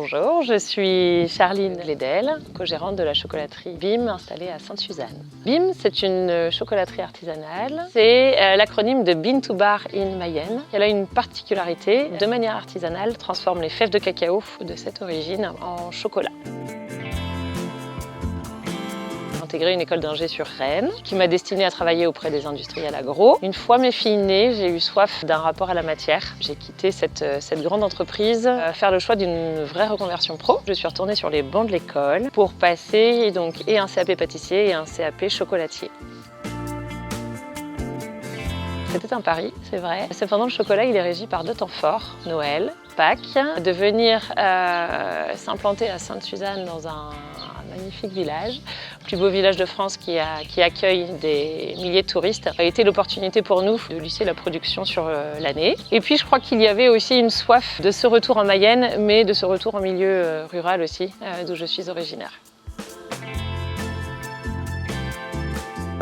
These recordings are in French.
Bonjour, je suis Charline Glédel, co-gérante de la chocolaterie BIM installée à Sainte-Suzanne. BIM, c'est une chocolaterie artisanale. C'est l'acronyme de Bean to Bar in Mayenne. Elle a une particularité, de manière artisanale, transforme les fèves de cacao de cette origine en chocolat. J'ai intégré une école d'ingé sur Rennes qui m'a destinée à travailler auprès des industriels agro. Une fois mes filles nées, j'ai eu soif d'un rapport à la matière. J'ai quitté cette grande entreprise, faire le choix d'une vraie reconversion pro. Je suis retournée sur les bancs de l'école pour passer et un CAP pâtissier et un CAP chocolatier. C'était un pari, c'est vrai. Cependant, le chocolat, il est régi par deux temps forts, Noël, Pâques. De venir s'implanter à Sainte-Suzanne dans un magnifique village, le plus beau village de France qui accueille des milliers de touristes, a été l'opportunité pour nous de lisser la production sur l'année. Et puis je crois qu'il y avait aussi une soif de ce retour en Mayenne, mais de ce retour en milieu rural aussi, d'où je suis originaire.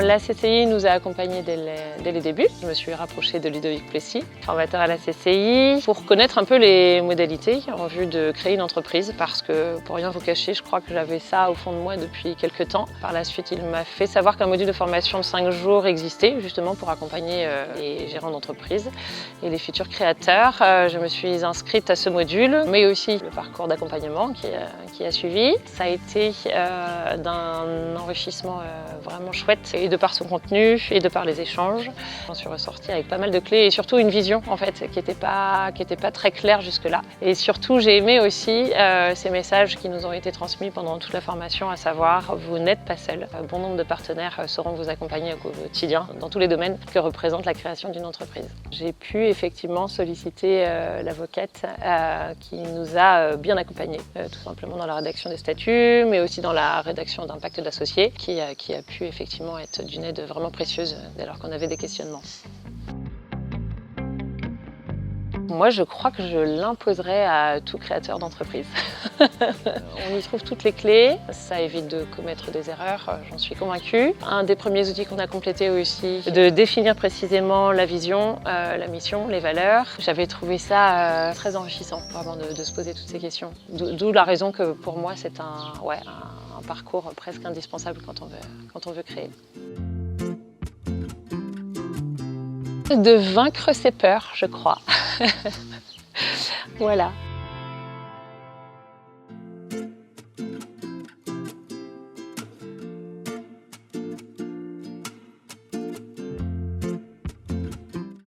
La CCI nous a accompagnés dès les débuts. Je me suis rapprochée de Ludovic Plessis, formateur à la CCI, pour connaître un peu les modalités en vue de créer une entreprise parce que, pour rien vous cacher, je crois que j'avais ça au fond de moi depuis quelques temps. Par la suite, il m'a fait savoir qu'un module de formation de 5 jours existait justement pour accompagner les gérants d'entreprise et les futurs créateurs. Je me suis inscrite à ce module, mais aussi le parcours d'accompagnement qui a suivi. Ça a été d'un enrichissement vraiment chouette. Et de par son contenu et de par les échanges, j'en suis ressortie avec pas mal de clés et surtout une vision en fait qui n'était pas très claire jusque-là. Et surtout, j'ai aimé aussi ces messages qui nous ont été transmis pendant toute la formation, à savoir vous n'êtes pas seul. Bon nombre de partenaires sauront vous accompagner au quotidien dans tous les domaines que représente la création d'une entreprise. J'ai pu effectivement solliciter l'avocate qui nous a bien accompagnés, tout simplement dans la rédaction des statuts, mais aussi dans la rédaction d'un pacte d'associés qui a pu effectivement être d'une aide vraiment précieuse dès lors qu'on avait des questionnements. Moi, je crois que je l'imposerais à tout créateur d'entreprise. On y trouve toutes les clés, ça évite de commettre des erreurs, j'en suis convaincue. Un des premiers outils qu'on a complété aussi, de définir précisément la vision, la mission, les valeurs. J'avais trouvé ça très enrichissant, vraiment, de se poser toutes ces questions. D'où la raison que pour moi, c'est un parcours presque indispensable quand on veut créer. De vaincre ses peurs, je crois. Voilà.